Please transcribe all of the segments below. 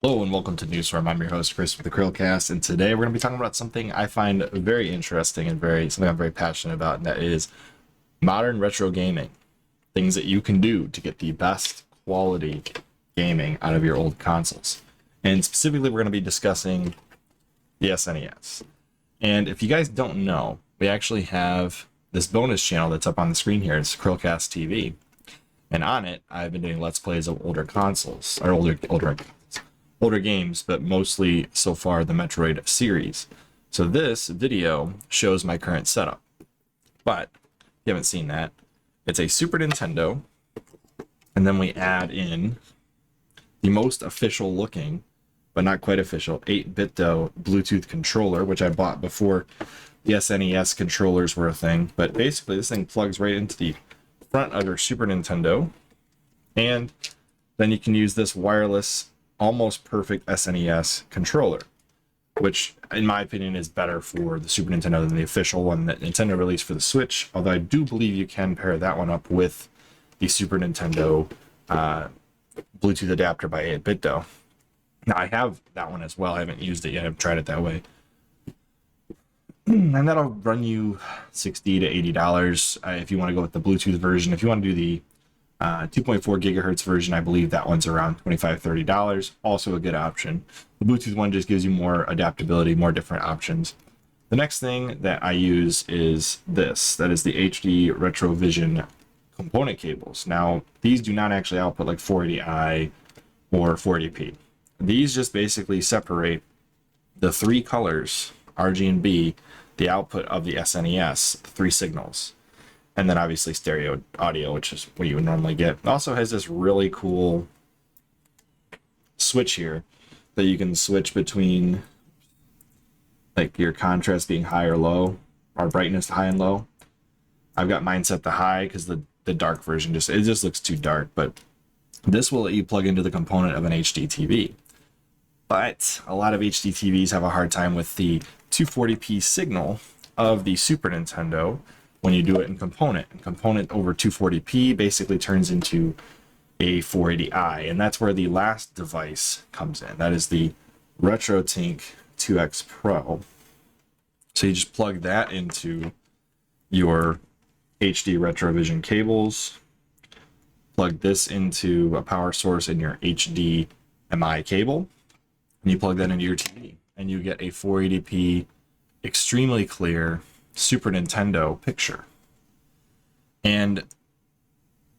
Hello and welcome to Newsroom. I'm your host Chris with the CHRILLCAST, and today we're going to be talking about something I find very interesting and something I'm very passionate about, and that is modern retro gaming. Things that you can do to get the best quality gaming out of your old consoles. And specifically, we're going to be discussing the SNES. And if you guys don't know, we actually have this bonus channel that's up on the screen here. It's CHRILLCAST TV, and on it, I've been doing Let's Plays of older consoles or older games, but mostly so far the Metroid series. So this video shows my current setup. But if you haven't seen that, it's a Super Nintendo, and then we add in the most official looking, but not quite official, 8-bit Bluetooth controller, which I bought before the SNES controllers were a thing. But basically this thing plugs right into the front of your Super Nintendo, and then you can use this wireless almost perfect SNES controller, which in my opinion is better for the Super Nintendo than the official one that Nintendo released for the Switch, although I do believe you can pair that one up with the Super Nintendo Bluetooth adapter by 8-bit. Now I have that one as well. I haven't used it yet. I've tried it that way. And that'll run you $60 to $80 if you want to go with the Bluetooth version. If you want to do the 2.4 gigahertz version, I believe that one's around $25 $30. Also a good option. The Bluetooth one just gives you more adaptability, more different options. The next thing that I use is this. That is the HD Retrovision component cables. Now, these do not actually output like 480i or 480p. These just basically separate the three colors, RG and B, the output of the SNES, the three signals. And then obviously stereo audio, which is what you would normally get. It also has this really cool switch here that you can switch between like your contrast being high or low, or brightness high and low. I've got mine set to high because the dark version just looks too dark, but this will let you plug into the component of an HDTV. But a lot of HDTVs have a hard time with the 240p signal of the Super Nintendo. When you do it in component over 240p basically turns into a 480i, and that's where the last device comes in. That is the RetroTink 2X Pro. So you just plug that into your HD Retrovision cables, plug this into a power source in your HDMI cable, and you plug that into your TV, and you get a 480p extremely clear Super Nintendo picture. And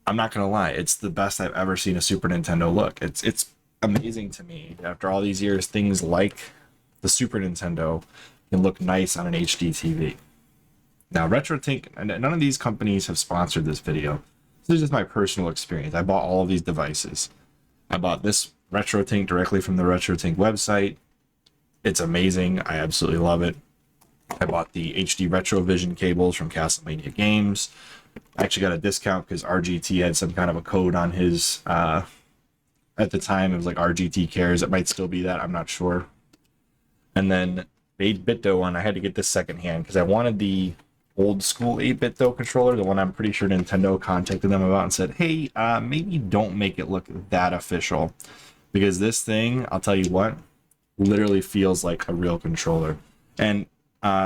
I'm not gonna lie, it's the best I've ever seen a Super Nintendo look. It's amazing to me. After all these years, things like the Super Nintendo can look nice on an HD TV. Now, RetroTink, and none of these companies have sponsored this video. This is just my personal experience. I bought all of these devices. I bought this RetroTink directly from the RetroTink website. It's amazing. I absolutely love it. I bought the HD Retrovision cables from Castlevania Games. I actually got a discount because RGT had some kind of a code on his, at the time it was like RGT Cares. It might still be that, I'm not sure. And then the 8-bit one, I had to get this secondhand because I wanted the old school 8-bit controller, the one I'm pretty sure Nintendo contacted them about and said, hey, maybe don't make it look that official, because this thing, I'll tell you what, literally feels like a real controller. And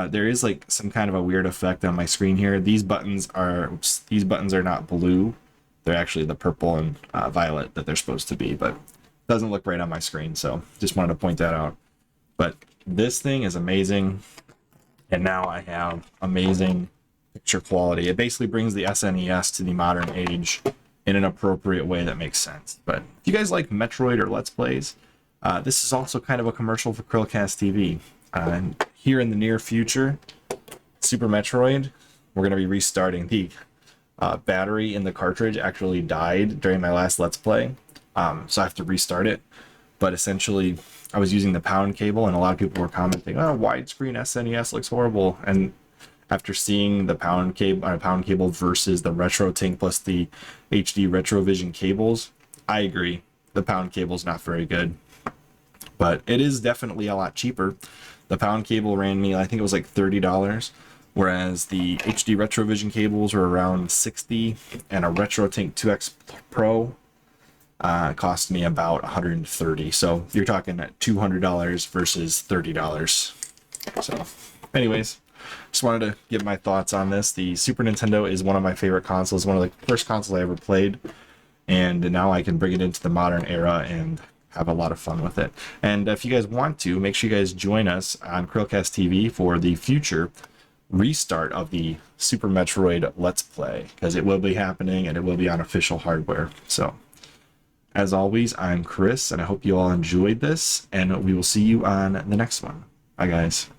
there is like some kind of a weird effect on my screen here. These buttons are not blue. They're actually the purple and violet that they're supposed to be, but it doesn't look right on my screen. So just wanted to point that out. But this thing is amazing. And now I have amazing picture quality. It basically brings the SNES to the modern age in an appropriate way that makes sense. But if you guys like Metroid or Let's Plays, this is also kind of a commercial for CHRILLCAST TV. And here in the near future, Super Metroid, we're going to be restarting. The battery in the cartridge actually died during my last Let's Play, so I have to restart it. But essentially, I was using the pound cable, and a lot of people were commenting, oh, widescreen SNES looks horrible. And after seeing the pound cable versus the RetroTink plus the HD Retrovision cables, I agree. The pound cable's not very good, but it is definitely a lot cheaper. The pound cable ran me, I think it was like $30, whereas the HD Retrovision cables were around $60, and a RetroTink 2X Pro cost me about $130. So you're talking at $200 versus $30. So anyways, just wanted to give my thoughts on this. The Super Nintendo is one of my favorite consoles, one of the first consoles I ever played, and now I can bring it into the modern era and have a lot of fun with it. And if you guys want to, make sure you guys join us on CHRILLCAST TV for the future restart of the Super Metroid Let's Play, because it will be happening and it will be on official hardware. So as always, I'm Chris, and I hope you all enjoyed this, and we will see you on the next one. Bye guys.